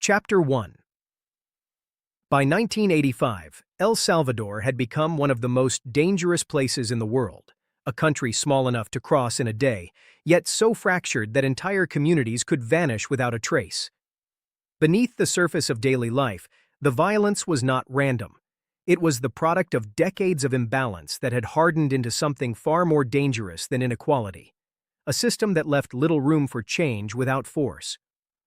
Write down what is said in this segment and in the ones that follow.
Chapter 1. By 1985, El Salvador had become one of the most dangerous places in the world, a country small enough to cross in a day, yet so fractured that entire communities could vanish without a trace. Beneath the surface of daily life, the violence was not random. It was the product of decades of imbalance that had hardened into something far more dangerous than inequality, a system that left little room for change without force.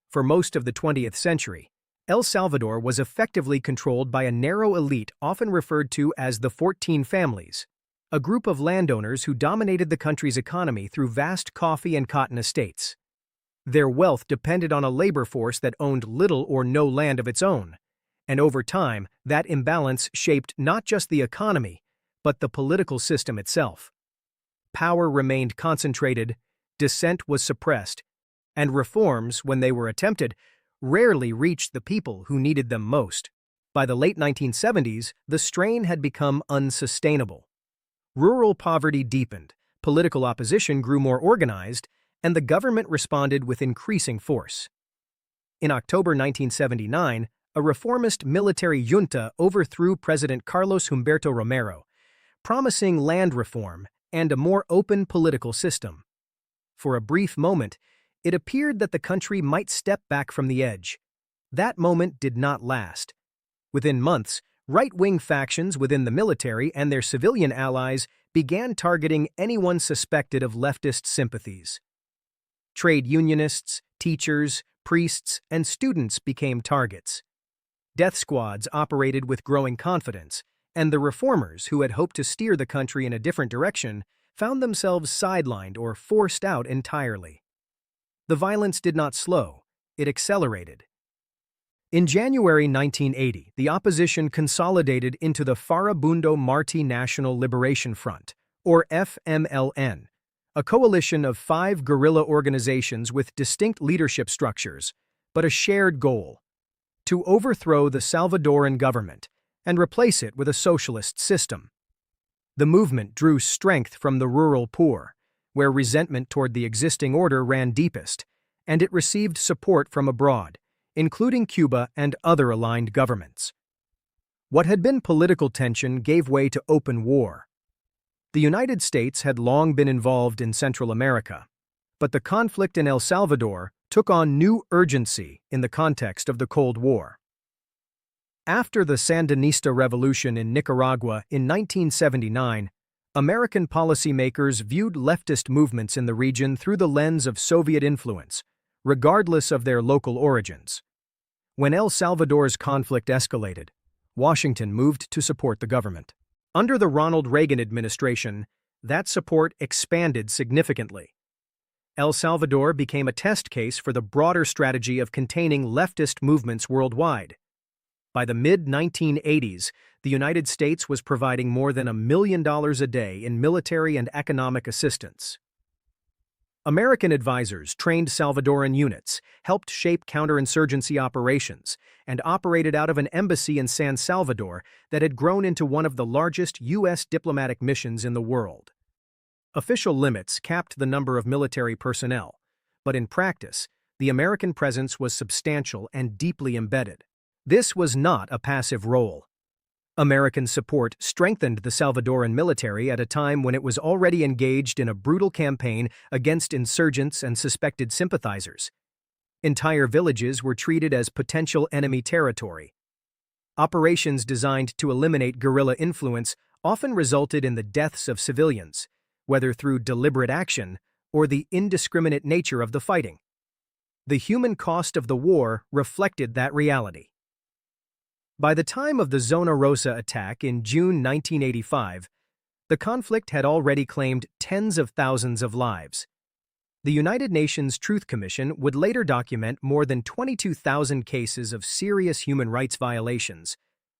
For most of the 20th century, El Salvador was effectively controlled by a narrow elite often referred to as the 14 Families, a group of landowners who dominated the country's economy through vast coffee and cotton estates. Their wealth depended on a labor force that owned little or no land of its own, and over time, that imbalance shaped not just the economy, but the political system itself. Power remained concentrated, dissent was suppressed, and reforms, when they were attempted, rarely reached the people who needed them most. By the late 1970s, the strain had become unsustainable. Rural poverty deepened, political opposition grew more organized, and the government responded with increasing force. In October 1979, a reformist military junta overthrew President Carlos Humberto Romero, promising land reform and a more open political system. For a brief moment, it appeared that the country might step back from the edge. That moment did not last. Within months, right-wing factions within the military and their civilian allies began targeting anyone suspected of leftist sympathies. Trade unionists, teachers, priests, and students became targets. Death squads operated with growing confidence, and the reformers who had hoped to steer the country in a different direction found themselves sidelined or forced out entirely. The violence did not slow, it accelerated. In January 1980, the opposition consolidated into the Farabundo Martí National Liberation Front, or FMLN, a coalition of 5 guerrilla organizations with distinct leadership structures, but a shared goal: to overthrow the Salvadoran government and replace it with a socialist system. The movement drew strength from the rural poor, where resentment toward the existing order ran deepest, and it received support from abroad, including Cuba and other aligned governments. What had been political tension gave way to open war. The United States had long been involved in Central America, but the conflict in El Salvador took on new urgency in the context of the Cold War. After the Sandinista Revolution in Nicaragua in 1979, American policymakers viewed leftist movements in the region through the lens of Soviet influence, regardless of their local origins. When El Salvador's conflict escalated, Washington moved to support the government. Under the Ronald Reagan administration, that support expanded significantly. El Salvador became a test case for the broader strategy of containing leftist movements worldwide. By the mid-1980s, the United States was providing more than $1 million a day in military and economic assistance. American advisors trained Salvadoran units, helped shape counterinsurgency operations, and operated out of an embassy in San Salvador that had grown into one of the largest U.S. diplomatic missions in the world. Official limits capped the number of military personnel, but in practice, the American presence was substantial and deeply embedded. This was not a passive role. American support strengthened the Salvadoran military at a time when it was already engaged in a brutal campaign against insurgents and suspected sympathizers. Entire villages were treated as potential enemy territory. Operations designed to eliminate guerrilla influence often resulted in the deaths of civilians, whether through deliberate action or the indiscriminate nature of the fighting. The human cost of the war reflected that reality. By the time of the Zona Rosa attack in June 1985, the conflict had already claimed tens of thousands of lives. The United Nations Truth Commission would later document more than 22,000 cases of serious human rights violations,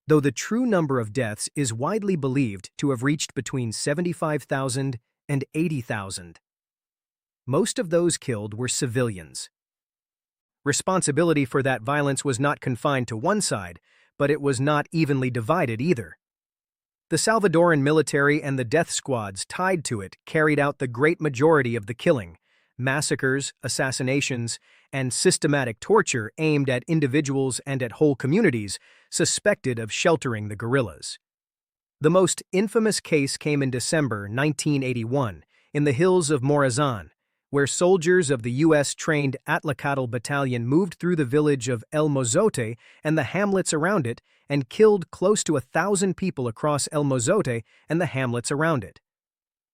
though the true number of deaths is widely believed to have reached between 75,000 and 80,000. Most of those killed were civilians. Responsibility for that violence was not confined to one side, but it was not evenly divided either. The Salvadoran military and the death squads tied to it carried out the great majority of the killing, massacres, assassinations, and systematic torture aimed at individuals and at whole communities suspected of sheltering the guerrillas. The most infamous case came in December 1981 in the hills of Morazan, where soldiers of the U.S.-trained Atlacatl Battalion moved through the village of El Mozote and the hamlets around it and killed close to 1,000 people across El Mozote and the hamlets around it.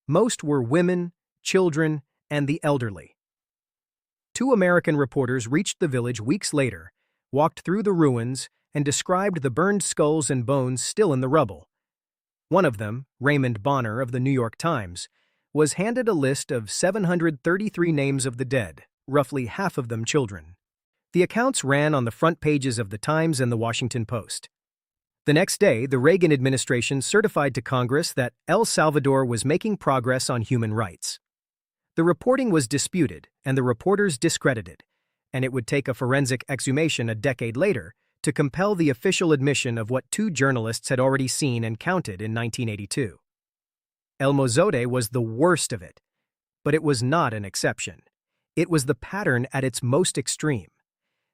Most were women, children, and the elderly. Two American reporters reached the village weeks later, walked through the ruins, and described the burned skulls and bones still in the rubble. One of them, Raymond Bonner of the New York Times, was handed a list of 733 names of the dead, roughly half of them children. The accounts ran on the front pages of the Times and the Washington Post. The next day, the Reagan administration certified to Congress that El Salvador was making progress on human rights. The reporting was disputed and the reporters discredited, and it would take a forensic exhumation a decade later to compel the official admission of what two journalists had already seen and counted in 1982. El Mozote was the worst of it, but it was not an exception. It was the pattern at its most extreme.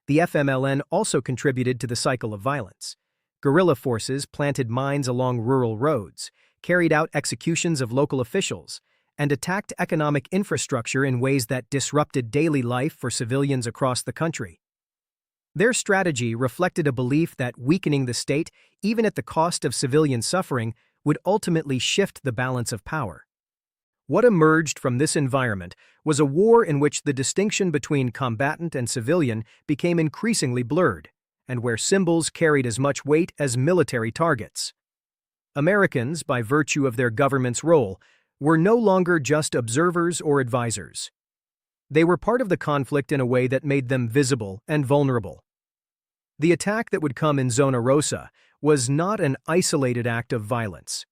The FMLN also contributed to the cycle of violence. Guerrilla forces planted mines along rural roads, carried out executions of local officials, and attacked economic infrastructure in ways that disrupted daily life for civilians across the country. Their strategy reflected a belief that weakening the state, even at the cost of civilian suffering, would ultimately shift the balance of power. What emerged from this environment was a war in which the distinction between combatant and civilian became increasingly blurred, and where symbols carried as much weight as military targets. Americans, by virtue of their government's role, were no longer just observers or advisors. They were part of the conflict in a way that made them visible and vulnerable. The attack that would come in Zona Rosa was not an isolated act of violence.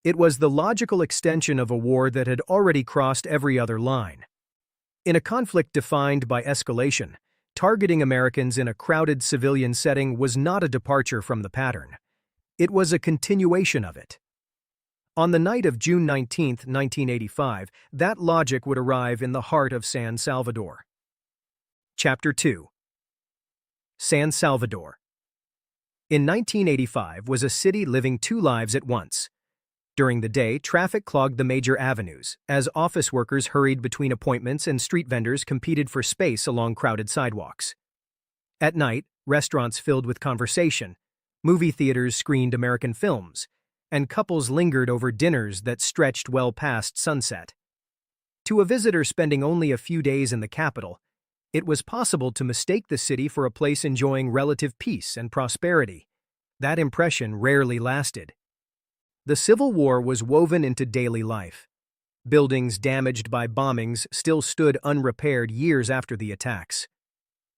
It was the logical extension of a war that had already crossed every other line. In a conflict defined by escalation, targeting Americans in a crowded civilian setting was not a departure from the pattern. It was a continuation of it. On the night of June 19, 1985, that logic would arrive in the heart of San Salvador. Chapter 2. San Salvador. In 1985 was a city living two lives at once. During the day, traffic clogged the major avenues, as office workers hurried between appointments and street vendors competed for space along crowded sidewalks. At night, restaurants filled with conversation, movie theaters screened American films, and couples lingered over dinners that stretched well past sunset. To a visitor spending only a few days in the capital, it was possible to mistake the city for a place enjoying relative peace and prosperity. That impression rarely lasted. The Civil War was woven into daily life. Buildings damaged by bombings still stood unrepaired years after the attacks.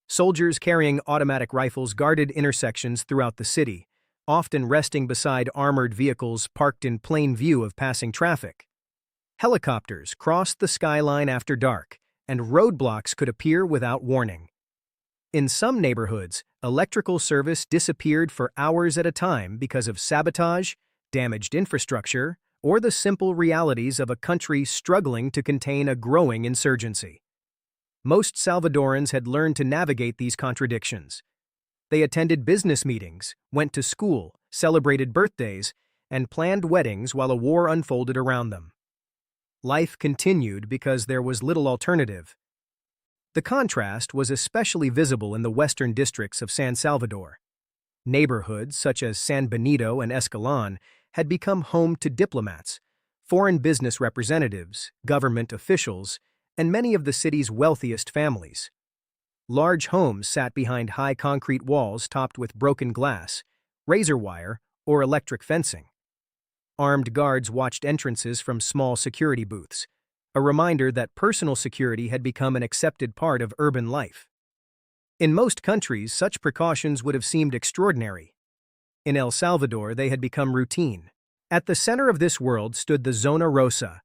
Soldiers carrying automatic rifles guarded intersections throughout the city, often resting beside armored vehicles parked in plain view of passing traffic. Helicopters crossed the skyline after dark, and roadblocks could appear without warning. In some neighborhoods, electrical service disappeared for hours at a time because of sabotage, damaged infrastructure, or the simple realities of a country struggling to contain a growing insurgency. Most Salvadorans had learned to navigate these contradictions. They attended business meetings, went to school, celebrated birthdays, and planned weddings while a war unfolded around them. Life continued because there was little alternative. The contrast was especially visible in the western districts of San Salvador. Neighborhoods such as San Benito and Escalon had become home to diplomats, foreign business representatives, government officials, and many of the city's wealthiest families. Large homes sat behind high concrete walls topped with broken glass, razor wire, or electric fencing. Armed guards watched entrances from small security booths, a reminder that personal security had become an accepted part of urban life. In most countries, such precautions would have seemed extraordinary. In El Salvador, they had become routine. At the center of this world stood the Zona Rosa,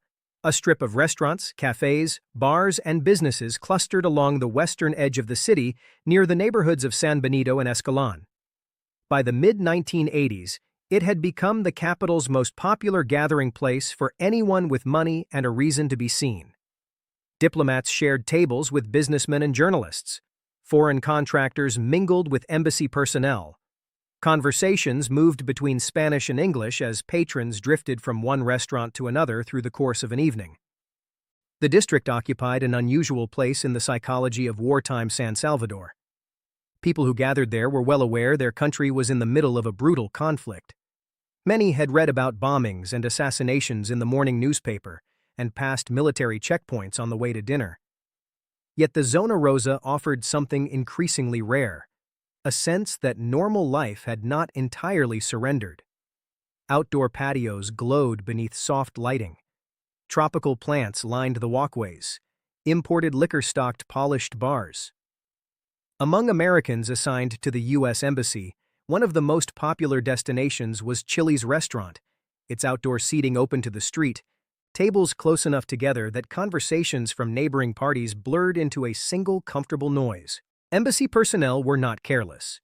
a strip of restaurants, cafés, bars, and businesses clustered along the western edge of the city near the neighborhoods of San Benito and Escalon. By the mid-1980s, it had become the capital's most popular gathering place for anyone with money and a reason to be seen. Diplomats shared tables with businessmen and journalists. Foreign contractors mingled with embassy personnel. Conversations moved between Spanish and English as patrons drifted from one restaurant to another through the course of an evening. The district occupied an unusual place in the psychology of wartime San Salvador. People who gathered there were well aware their country was in the middle of a brutal conflict. Many had read about bombings and assassinations in the morning newspaper and passed military checkpoints on the way to dinner. Yet the Zona Rosa offered something increasingly rare, a sense that normal life had not entirely surrendered. Outdoor patios glowed beneath soft lighting. Tropical plants lined the walkways. Imported liquor stocked polished bars. Among Americans assigned to the U.S. Embassy, one of the most popular destinations was Chili's restaurant, its outdoor seating open to the street, tables close enough together that conversations from neighboring parties blurred into a single comfortable noise. Embassy personnel were not careless.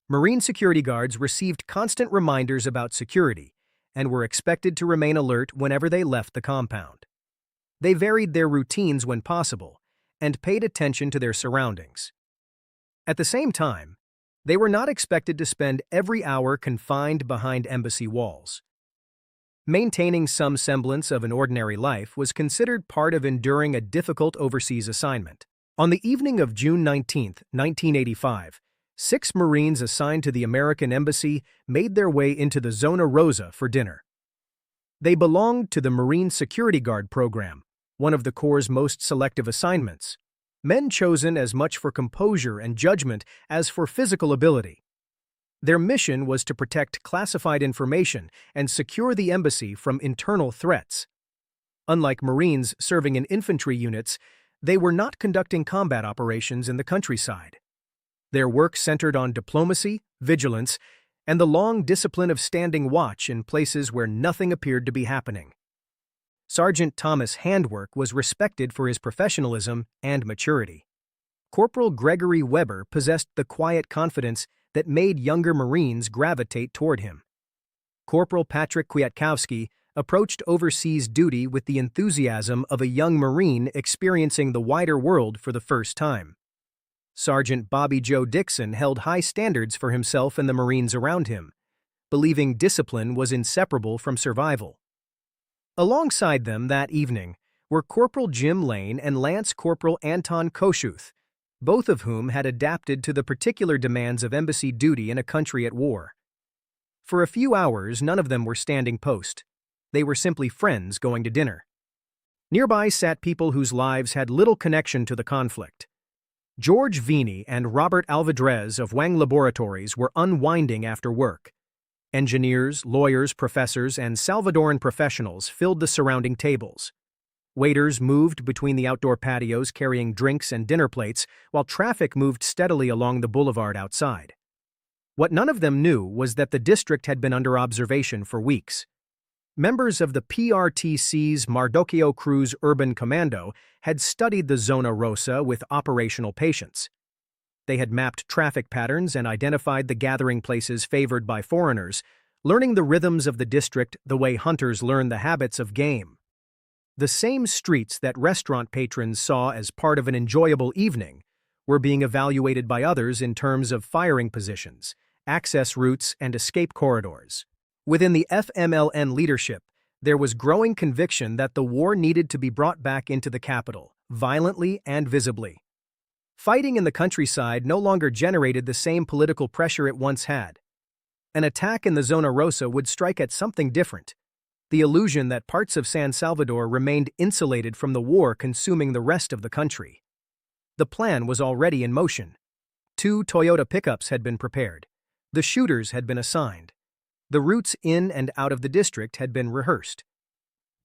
Marine security guards received constant reminders about security and were expected to remain alert whenever they left the compound. They varied their routines when possible and paid attention to their surroundings. At the same time, they were not expected to spend every hour confined behind embassy walls. Maintaining some semblance of an ordinary life was considered part of enduring a difficult overseas assignment. On the evening of June 19, 1985, 6 Marines assigned to the American Embassy made their way into the Zona Rosa for dinner. They belonged to the Marine Security Guard program, one of the Corps' most selective assignments. Men chosen as much for composure and judgment as for physical ability. Their mission was to protect classified information and secure the embassy from internal threats. Unlike Marines serving in infantry units, they were not conducting combat operations in the countryside. Their work centered on diplomacy, vigilance, and the long discipline of standing watch in places where nothing appeared to be happening. Sergeant Thomas Handwork was respected for his professionalism and maturity. Corporal Gregory Weber possessed the quiet confidence that made younger Marines gravitate toward him. Corporal Patrick Kwiatkowski approached overseas duty with the enthusiasm of a young Marine experiencing the wider world for the first time. Sergeant Bobby Joe Dixon held high standards for himself and the Marines around him, believing discipline was inseparable from survival. Alongside them that evening were Corporal Jim Lane and Lance Corporal Anton Kossuth, both of whom had adapted to the particular demands of embassy duty in a country at war. For a few hours, none of them were standing post. They were simply friends going to dinner. Nearby sat people whose lives had little connection to the conflict. George Vini and Robert Alvidrez of Wang Laboratories were unwinding after work. Engineers, lawyers, professors, and Salvadoran professionals filled the surrounding tables. Waiters moved between the outdoor patios carrying drinks and dinner plates, while traffic moved steadily along the boulevard outside. What none of them knew was that the district had been under observation for weeks. Members of the PRTC's Mardoqueo Cruz Urban Commando had studied the Zona Rosa with operational patience. They had mapped traffic patterns and identified the gathering places favored by foreigners, learning the rhythms of the district the way hunters learn the habits of game. The same streets that restaurant patrons saw as part of an enjoyable evening were being evaluated by others in terms of firing positions, access routes, and escape corridors. Within the FMLN leadership, there was growing conviction that the war needed to be brought back into the capital, violently and visibly. Fighting in the countryside no longer generated the same political pressure it once had. An attack in the Zona Rosa would strike at something different, the illusion that parts of San Salvador remained insulated from the war consuming the rest of the country. The plan was already in motion. 2 Toyota pickups had been prepared. The shooters had been assigned. The routes in and out of the district had been rehearsed.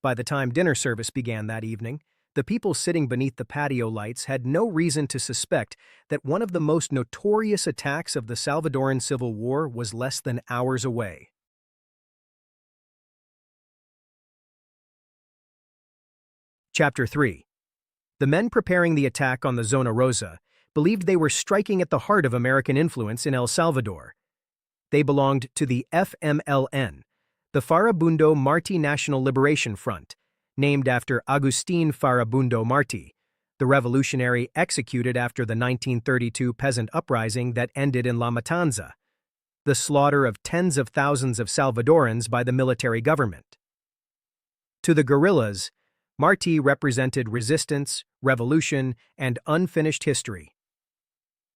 By the time dinner service began that evening, the people sitting beneath the patio lights had no reason to suspect that one of the most notorious attacks of the Salvadoran Civil War was less than hours away. Chapter 3. The men preparing the attack on the Zona Rosa believed they were striking at the heart of American influence in El Salvador. They belonged to the FMLN, the Farabundo Martí National Liberation Front, named after Agustín Farabundo Martí, the revolutionary executed after the 1932 peasant uprising that ended in La Matanza, the slaughter of tens of thousands of Salvadorans by the military government. To the guerrillas, Martí represented resistance, revolution, and unfinished history.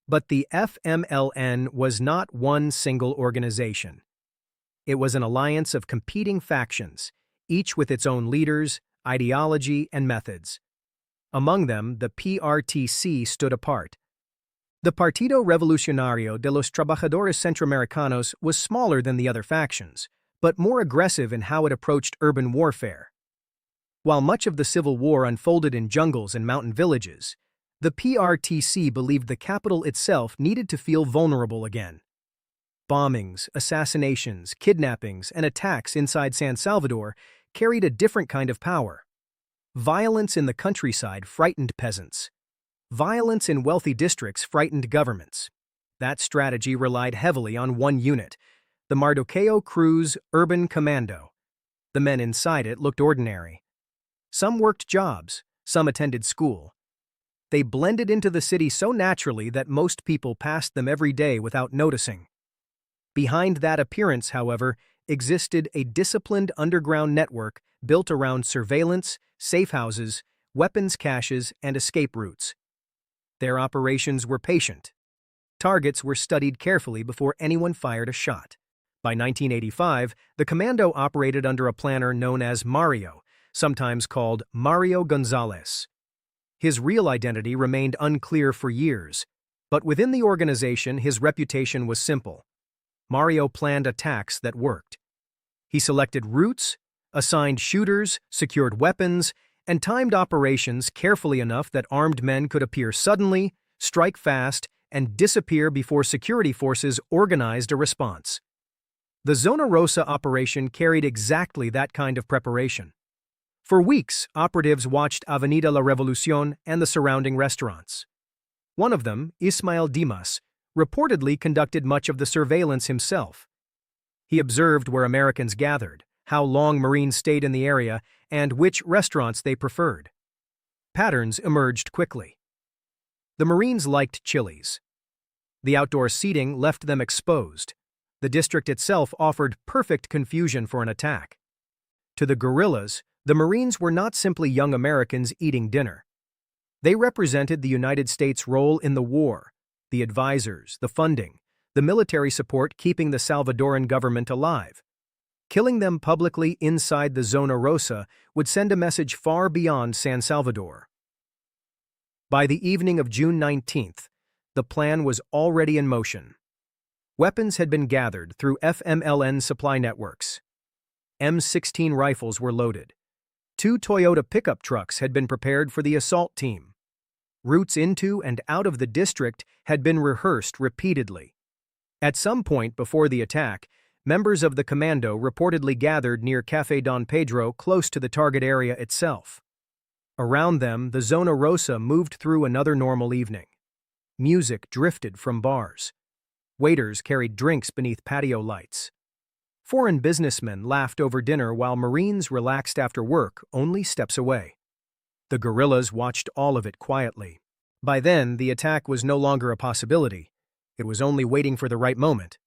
But the FMLN was not one single organization. It was an alliance of competing factions, each with its own leaders, ideology, and methods. Among them, the PRTC stood apart. The Partido Revolucionario de los Trabajadores Centroamericanos was smaller than the other factions, but more aggressive in how it approached urban warfare. While much of the Civil War unfolded in jungles and mountain villages, the PRTC believed the capital itself needed to feel vulnerable again. Bombings, assassinations, kidnappings, and attacks inside San Salvador carried a different kind of power. Violence in the countryside frightened peasants. Violence in wealthy districts frightened governments. That strategy relied heavily on one unit, the Mardoqueo Cruz Urban Commando. The men inside it looked ordinary. Some worked jobs, some attended school. They blended into the city so naturally that most people passed them every day without noticing. Behind that appearance, however, existed a disciplined underground network built around surveillance, safe houses, weapons caches, and escape routes. Their operations were patient. Targets were studied carefully before anyone fired a shot. By 1985, the commando operated under a planner known as Mario, sometimes called Mario Gonzalez. His real identity remained unclear for years, but within the organization his reputation was simple. Mario planned attacks that worked. He selected routes, assigned shooters, secured weapons, and timed operations carefully enough that armed men could appear suddenly, strike fast, and disappear before security forces organized a response. The Zona Rosa operation carried exactly that kind of preparation. For weeks, operatives watched Avenida La Revolución and the surrounding restaurants. One of them, Ismael Dimas, reportedly conducted much of the surveillance himself. He observed where Americans gathered, how long Marines stayed in the area, and which restaurants they preferred. Patterns emerged quickly. The Marines liked Chili's. The outdoor seating left them exposed. The district itself offered perfect confusion for an attack. To the guerrillas, the Marines were not simply young Americans eating dinner. They represented the United States' role in the war, the advisors, the funding, the military support keeping the Salvadoran government alive. Killing them publicly inside the Zona Rosa would send a message far beyond San Salvador. By the evening of June 19th, the plan was already in motion. Weapons had been gathered through FMLN supply networks. M16 rifles were loaded. 2 Toyota pickup trucks had been prepared for the assault team. Routes into and out of the district had been rehearsed repeatedly. At some point before the attack, members of the commando reportedly gathered near Café Don Pedro close to the target area itself. Around them, the Zona Rosa moved through another normal evening. Music drifted from bars. Waiters carried drinks beneath patio lights. Foreign businessmen laughed over dinner while Marines relaxed after work only steps away. The guerrillas watched all of it quietly. By then, the attack was no longer a possibility. It was only waiting for the right moment.